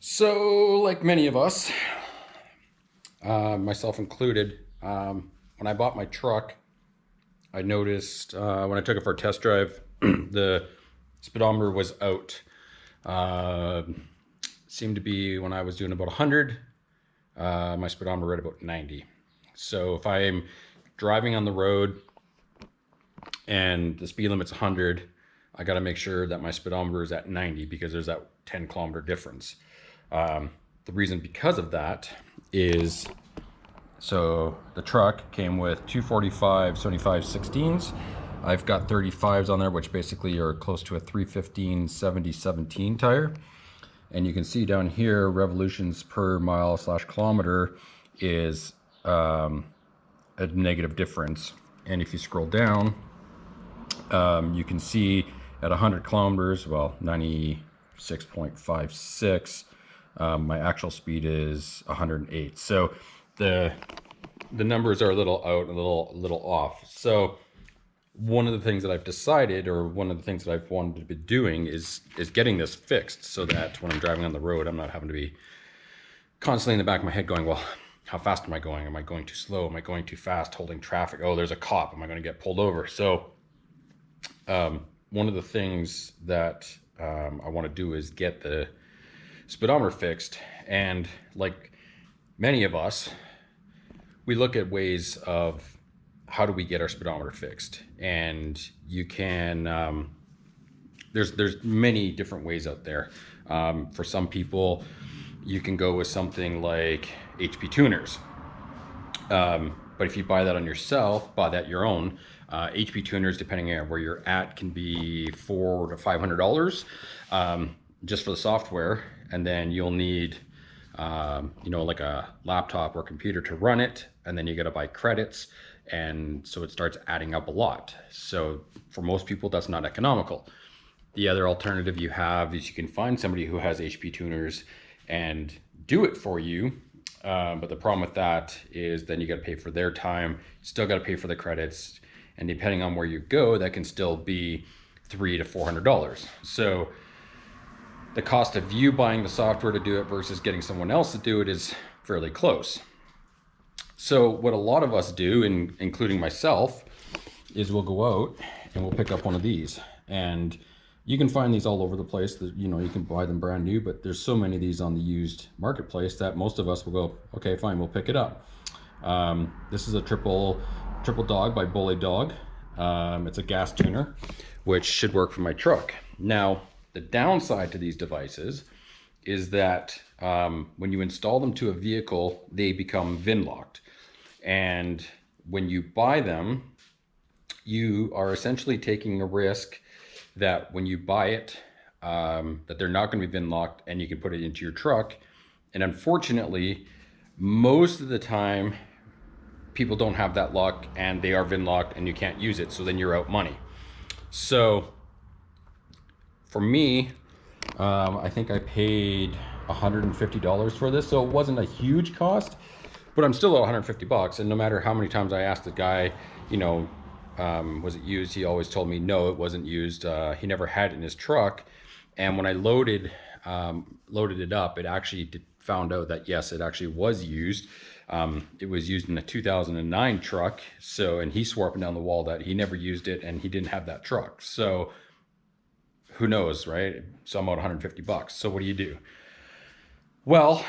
So, like many of us, myself included, when I bought my truck, I noticed when I took it for a test drive, the speedometer was out. Uh, Seemed to be when I was doing about 100, my speedometer read about 90. So if I'm driving on the road and the speed limit's 100, I got to make sure that my speedometer is at 90 because there's that 10-kilometer difference. The reason because of that is so the truck came with 245 75 16s. I've got 35s on there, which basically are close to a 315 70 17 tire. And you can see down here, revolutions per mile / kilometer is a negative difference. And if you scroll down, you can see at 100 kilometers, well, 96.56, my actual speed is 108. So the numbers are a little out, a little off. So one of the things that I've decided, or one of the things that I've wanted to be doing is getting this fixed so that when I'm driving on the road, I'm not having to be constantly in the back of my head going, well, how fast am I going? Am I going too slow? Am I going too fast holding traffic? Oh, there's a cop. Am I going to get pulled over? So one of the things that I want to do is get the speedometer fixed. And like many of us, we look at ways of how do we get our speedometer fixed. And you can, there's many different ways out there. For some people, you can go with something like HP tuners. But if you buy that on yourself, buy that your own, HP tuners, depending on where you're at, can be $400 to $500 just for the software, and then you'll need like a laptop or computer to run it, and then you got to buy credits, and so it starts adding up a lot. So for most people, that's not economical. The other alternative you have is you can find somebody who has HP tuners and do it for you. But the problem with that is then you got to pay for their time, still got to pay for the credits, and depending on where you go, that can still be $300 to $400. So the cost of you buying the software to do it versus getting someone else to do it is fairly close. So what a lot of us do, including myself, is we'll go out and we'll pick up one of these. And you can find these all over the place. That you can buy them brand new, but there's so many of these on the used marketplace that most of us will go, okay, fine, we'll pick it up. This is a triple dog by Bully Dog. It's a gas tuner, which should work for my truck. Now, the downside to these devices is that when you install them to a vehicle, they become VIN locked. And when you buy them, you are essentially taking a risk that when you buy it, that they're not going to be VIN locked, and you can put it into your truck. And unfortunately, most of the time, people don't have that luck, and they are VIN locked, and you can't use it. So then you're out money. So for me, I think I paid $150 for this. So it wasn't a huge cost, but I'm still at $150. And no matter how many times I asked the guy, was it used? He always told me, no, it wasn't used. He never had it in his truck. And when I loaded it up, it actually found out that yes, it actually was used. It was used in a 2009 truck. So, and he swore up and down the wall that he never used it and he didn't have that truck. So who knows, right? So I'm out $150. So what do you do? Well,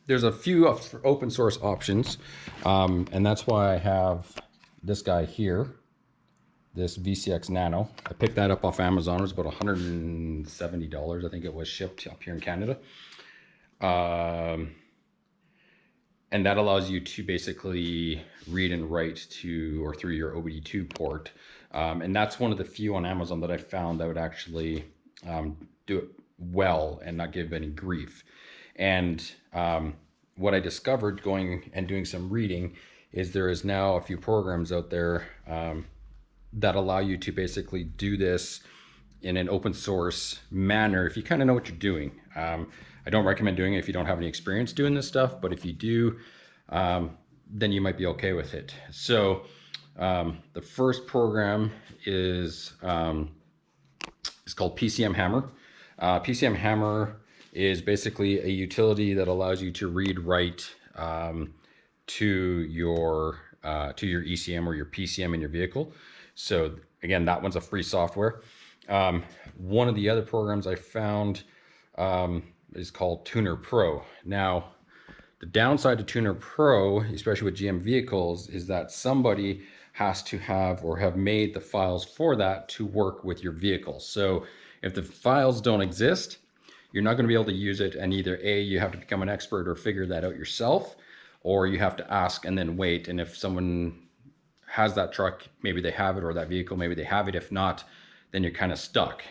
there's a few open source options. And that's why I have this guy here, this VCX Nano. I picked that up off Amazon. It was about $170, I think it was, shipped up here in Canada. And that allows you to basically read and write to or through your OBD2 port. And that's one of the few on Amazon that I found that would actually do it well and not give any grief. And what I discovered going and doing some reading is there is now a few programs out there that allow you to basically do this in an open source manner if you kind of know what you're doing. I don't recommend doing it if you don't have any experience doing this stuff, but if you do, then you might be okay with it. So the first program is called PCM Hammer. PCM Hammer is basically a utility that allows you to read write to your ECM or your PCM in your vehicle. So again, that one's a free software. One of the other programs I found is called Tuner Pro. Now, the downside to Tuner Pro, especially with GM vehicles, is that somebody has to have or have made the files for that to work with your vehicle. So if the files don't exist, you're not going to be able to use it, and either A, you have to become an expert or figure that out yourself, or you have to ask and then wait. And if someone has that truck, maybe they have it, or that vehicle, maybe they have it. If not, then you're kind of stuck.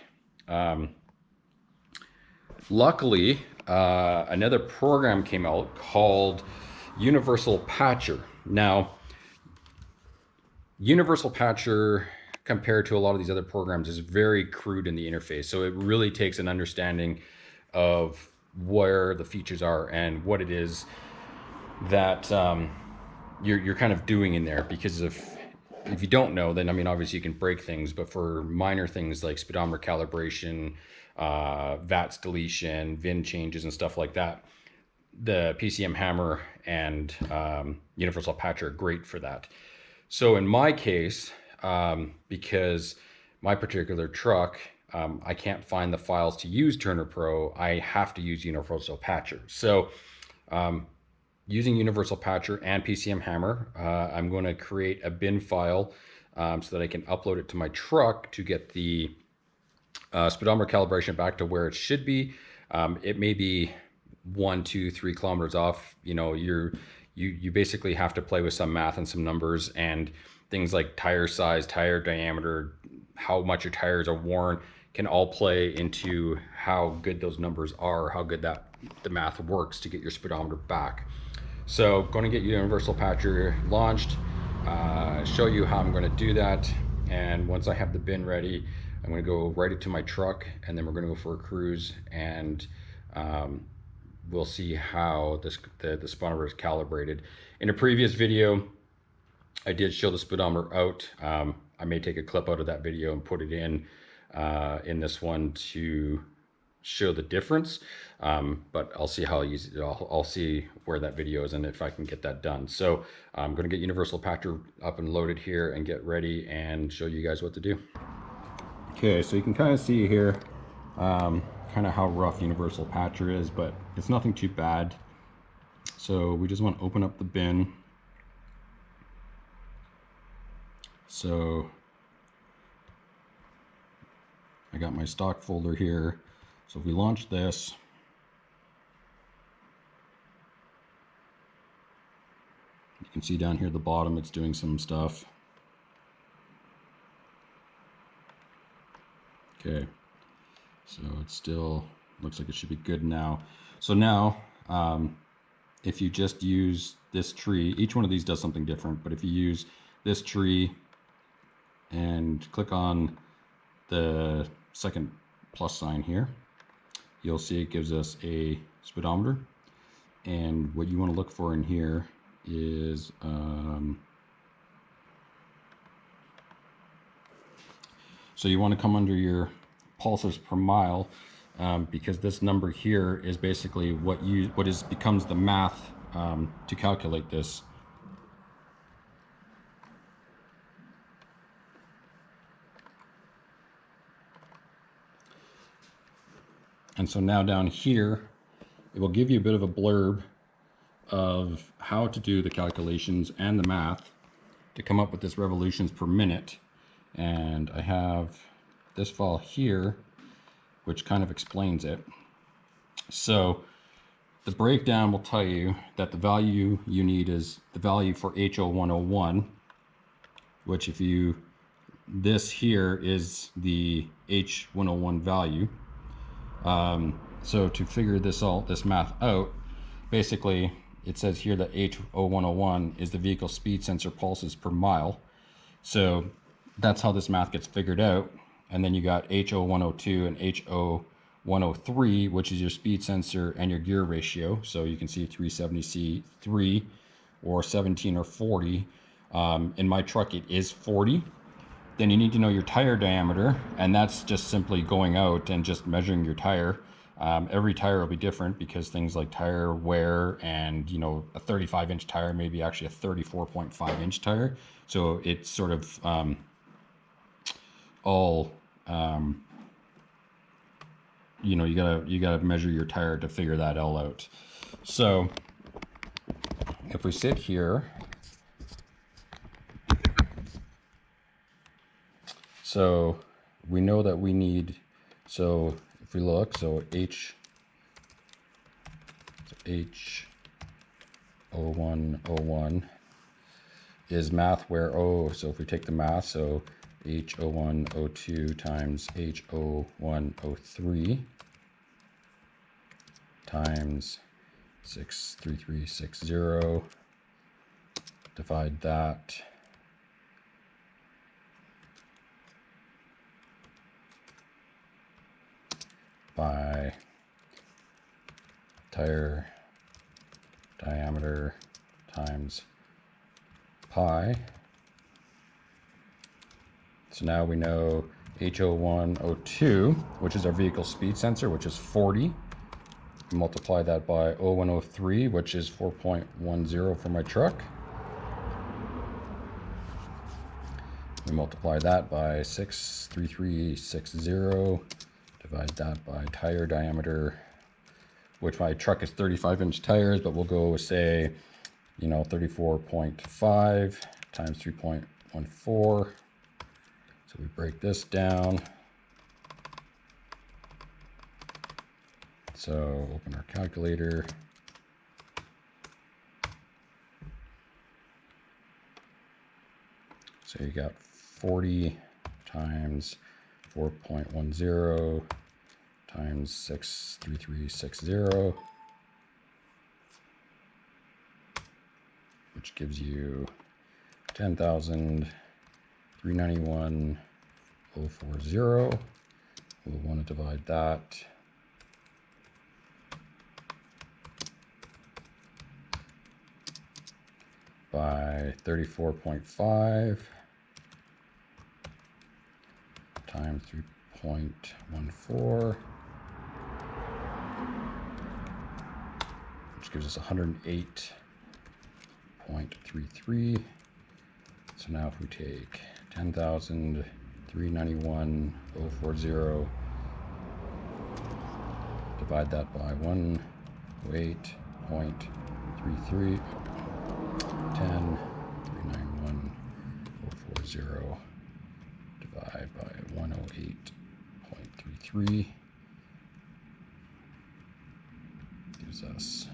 Luckily, another program came out called Universal Patcher. Now, Universal Patcher, compared to a lot of these other programs, is very crude in the interface. So it really takes an understanding of where the features are and what it is that you're kind of doing in there. Because if you don't know, then I mean, obviously you can break things, but for minor things like speedometer calibration, VATS deletion, VIN changes and stuff like that, the PCM hammer and Universal Patcher are great for that. So in my case, because my particular truck, I can't find the files to use Tuner Pro, I have to use Universal Patcher. So using Universal Patcher and PCM hammer, I'm going to create a bin file so that I can upload it to my truck to get the speedometer calibration back to where it should be. It may be 1, 2, 3 kilometers off. You know, you basically have to play with some math and some numbers, and things like tire size, tire diameter, how much your tires are worn can all play into how good those numbers are, how good that the math works to get your speedometer back. So going to get Universal Patcher launched, show you how I'm going to do that, and once I have the bin ready, I'm going to go write it to my truck, and then we're going to go for a cruise, and we'll see how the speedometer is calibrated. In a previous video, I did show the speedometer out. I may take a clip out of that video and put it in this one to show the difference, but I'll see how easy. I'll see where that video is and if I can get that done. So I'm going to get Universal Patcher up and loaded here and get ready and show you guys what to do. Okay, so you can kind of see here kind of how rough Universal Patcher is, but it's nothing too bad. So we just want to open up the bin. So I got my stock folder here. So if we launch this, you can see down here at the bottom it's doing some stuff. Okay, so it still looks like it should be good now. So now, if you just use this tree, each one of these does something different, but if you use this tree and click on the second plus sign here, you'll see it gives us a speedometer. And what you want to look for in here is so you want to come under your pulses per mile, because this number here is basically what becomes the math to calculate this. And so now down here, it will give you a bit of a blurb of how to do the calculations and the math to come up with this revolutions per minute. And I have this file here, which kind of explains it. So the breakdown will tell you that the value you need is the value for HO101, which this here is the H101 value. So to figure this math out, basically it says here that H0101 is the vehicle speed sensor pulses per mile. So that's how this math gets figured out. And then you got HO102 and HO103, which is your speed sensor and your gear ratio. So you can see 370C3 or 17 or 40. In my truck, it is 40. Then you need to know your tire diameter, and that's just simply going out and just measuring your tire. Every tire will be different because things like tire wear and, you know, a 35-inch tire may be actually a 34.5-inch tire. So it's sort of all, you know, you gotta measure your tire to figure that all out. So if we sit here, so we know that we need, so if we look, so H0101 is math wear O. So if we take the math, so H0102 times H0103 times 63360, divide that by tire diameter times pi. So now we know H0102, which is our vehicle speed sensor, which is 40. Multiply that by 0103, which is 4.10 for my truck. We multiply that by 63360, divide that by tire diameter, which my truck is 35-inch tires, but we'll go say, you know, 34.5 times 3.14. So we break this down. So open our calculator. So you got 40 times 4.10 times 63360, which gives you 10,391.040. We'll want to divide that by 34.5 times 3.14, which gives us 108.33. So now if we take 10,391.040, divide that by 108.33, 10,391.040 divide by 108.33 gives us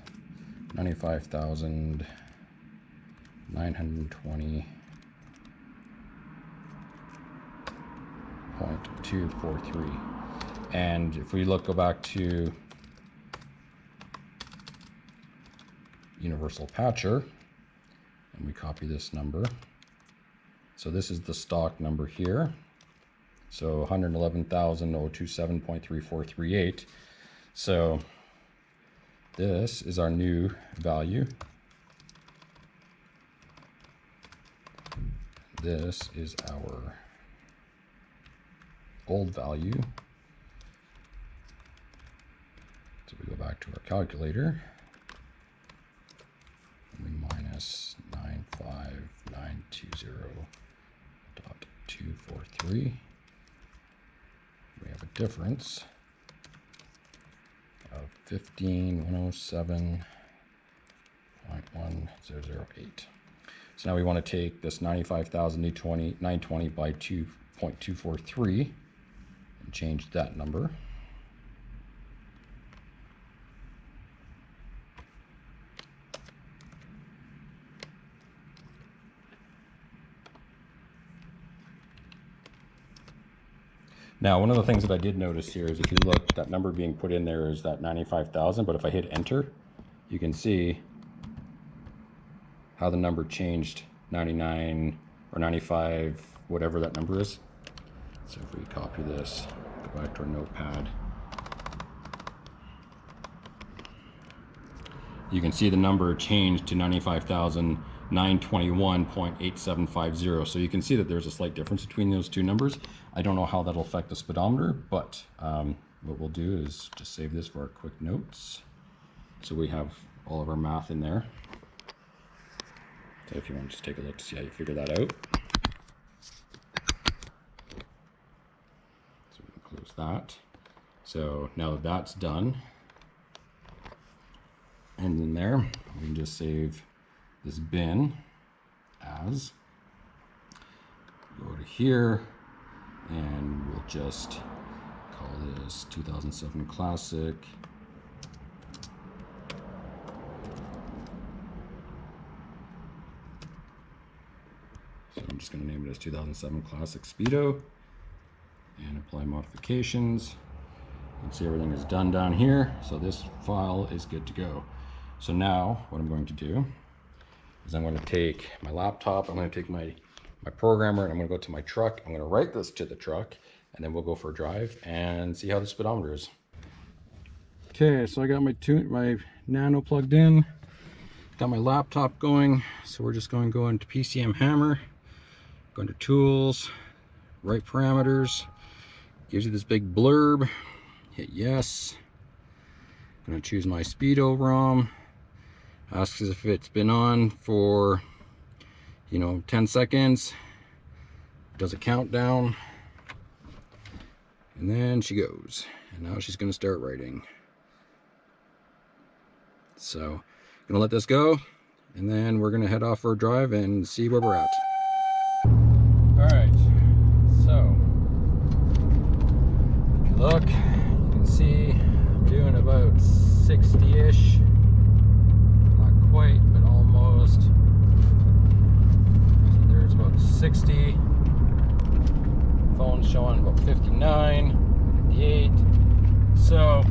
95,920.243. And if we go back to Universal Patcher, and we copy this number. So this is the stock number here. So 111,027.3438. So this is our new value. This is our old value. So we go back to our calculator. We minus 95920.243. We have a difference of 15,107.1008. So now we want to take this 95,920 by 2.243 and change that number. Now, one of the things that I did notice here is if you look, that number being put in there is that 95,000, but if I hit enter, you can see how the number changed 99 or 95, whatever that number is. So if we copy this, go back to our notepad, you can see the number changed to 95,921.8750. So you can see that there's a slight difference between those two numbers. I don't know how that'll affect the speedometer, but what we'll do is just save this for our quick notes. So we have all of our math in there. So if you want to just take a look to see how you figure that out. So we can close that. So now that that's done, and in there, we can just save this bin as, go to here, and we'll just call this 2007 Classic. So I'm just going to name it as 2007 Classic Speedo and apply modifications. You can see everything is done down here. So this file is good to go. So now what I'm going to do is I'm going to take my laptop, I'm going to take my programmer, and I'm going to go to my truck. I'm going to write this to the truck, and then we'll go for a drive and see how the speedometer is. Okay, so I got my Nano plugged in, got my laptop going. So we're just going to go into PCM Hammer, go into Tools, write parameters, gives you this big blurb, hit yes. I'm going to choose my Speedo ROM, asks if it's been on for 10 seconds, does a countdown, and then she goes. And now she's going to start writing. So I'm going to let this go, and then we're going to head off for a drive and see where we're at. Alright, so if you look, you can see I'm doing about 60-ish. Not quite, but almost. So there's about 60. Phone's showing about 59, 58. So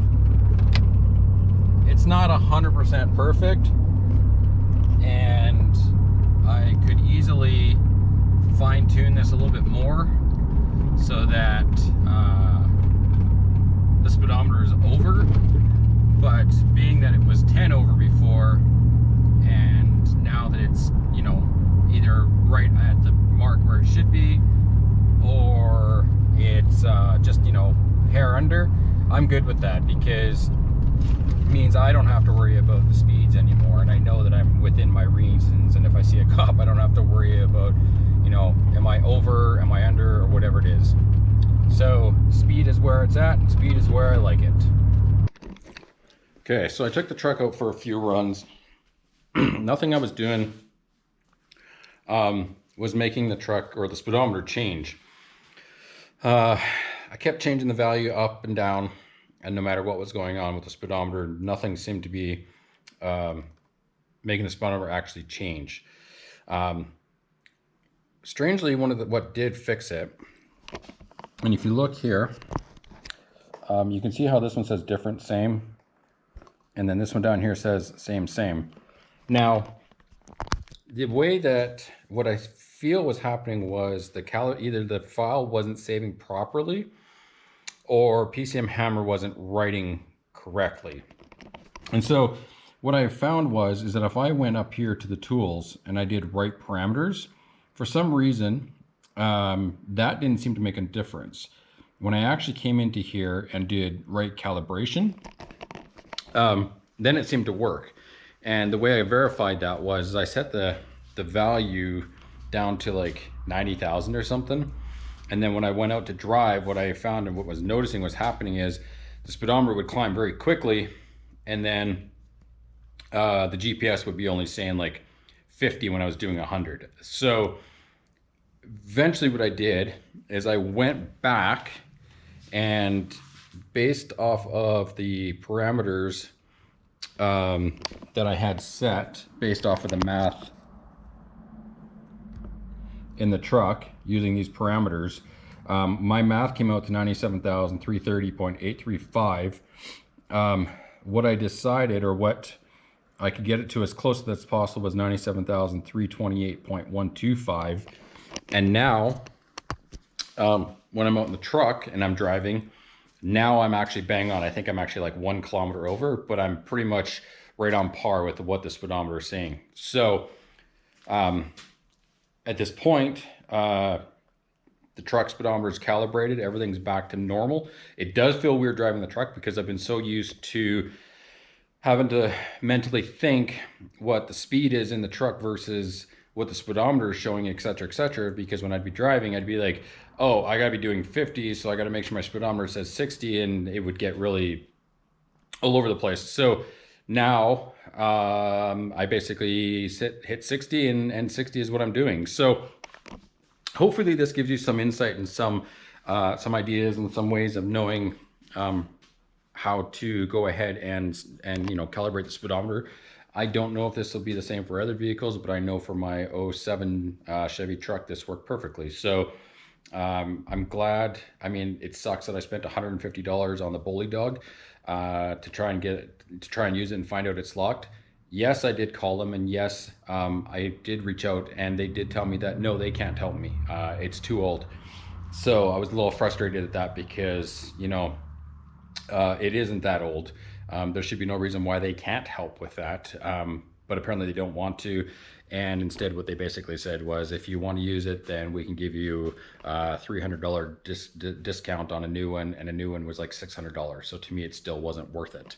it's not 100% perfect, and I could easily fine-tune this a little bit more so that the speedometer is over. But being that it was 10 over before, and now that it's either right at the mark where it should be, or it's just hair under, I'm good with that, because it means I don't have to worry about the speeds anymore, and I know that I'm within my reasons. And if I see a cop, I don't have to worry about am I over, am I under, or whatever it is. So speed is where it's at, and speed is where I like it. Okay, so I took the truck out for a few runs. Nothing I was doing was making the truck or the speedometer change. I kept changing the value up and down, and no matter what was going on with the speedometer, nothing seemed to be making the speedometer actually change. Strangely, what did fix it, and if you look here, you can see how this one says different, same, and then this one down here says same, same. Now, the way that what I feel was happening was either the file wasn't saving properly, or PCM Hammer wasn't writing correctly. And so what I found is that if I went up here to the tools and I did write parameters, for some reason, that didn't seem to make a difference. When I actually came into here and did write calibration, then it seemed to work. And the way I verified that was I set the value down to like 90,000 or something. And then when I went out to drive, what I found and what was noticing was happening is the speedometer would climb very quickly, and then the GPS would be only saying like 50 when I was doing 100. So eventually what I did is I went back, and based off of the parameters that I had set based off of the math in the truck using these parameters, my math came out to 97,330.835. What I decided, or what I could get it to as close as possible, was 97,328.125. And now when I'm out in the truck and I'm driving, now I'm actually bang on. I think I'm actually like 1 kilometer over, but I'm pretty much right on par with what the speedometer is saying. So at this point, The truck speedometer is calibrated. Everything's back to normal. It does feel weird driving the truck because I've been so used to having to mentally think what the speed is in the truck versus what the speedometer is showing, et cetera, et cetera. Because when I'd be driving, I'd be like, oh, I gotta be doing 50, so I gotta make sure my speedometer says 60, and it would get really all over the place. So now I basically hit 60, and 60 is what I'm doing. So hopefully this gives you some insight and some ideas and some ways of knowing how to go ahead and calibrate the speedometer. I don't know if this will be the same for other vehicles, but I know for my '07 Chevy truck this worked perfectly. So I'm glad. I mean, it sucks that I spent $150 on the Bully Dog to try and use it and find out it's locked. Yes, I did call them, and yes, I did reach out, and they did tell me that no, they can't help me. It's too old. So I was a little frustrated at that because it isn't that old. There should be no reason why they can't help with that. But apparently they don't want to. And instead what they basically said was, if you want to use it, then we can give you a $300 discount on a new one. And a new one was like $600. So to me, it still wasn't worth it.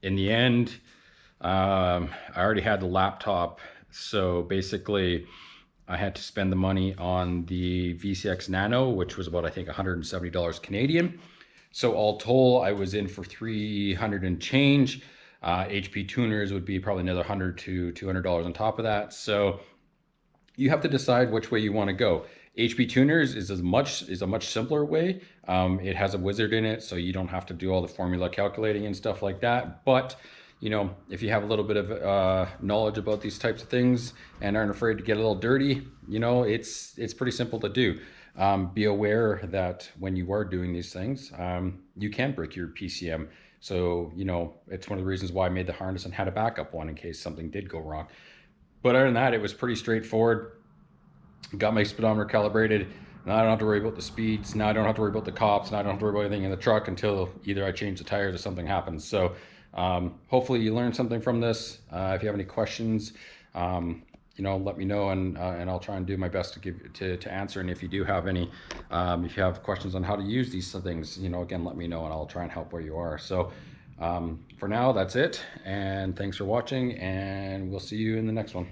In the end, I already had the laptop. So basically I had to spend the money on the VCX Nano, which was about, I think, $170 Canadian. So all told, I was in for 300 and change. HP tuners would be probably another $100 to $200 on top of that. So you have to decide which way you want to go. HP tuners is a much simpler way. It has a wizard in it, so you don't have to do all the formula calculating and stuff like that. But if you have a little bit of knowledge about these types of things and aren't afraid to get a little dirty, it's pretty simple to do. Be aware that when you are doing these things, you can break your PCM. So, it's one of the reasons why I made the harness and had a backup one in case something did go wrong. But other than that, it was pretty straightforward. Got my speedometer calibrated. Now I don't have to worry about the speeds. Now I don't have to worry about the cops. Now I don't have to worry about anything in the truck until either I change the tires or something happens. So hopefully you learned something from this. If you have any questions, let me know, and I'll try and do my best to answer. And if you do have any, if you have questions on how to use these things, again, let me know, and I'll try and help where you are. So for now, that's it. And thanks for watching, and we'll see you in the next one.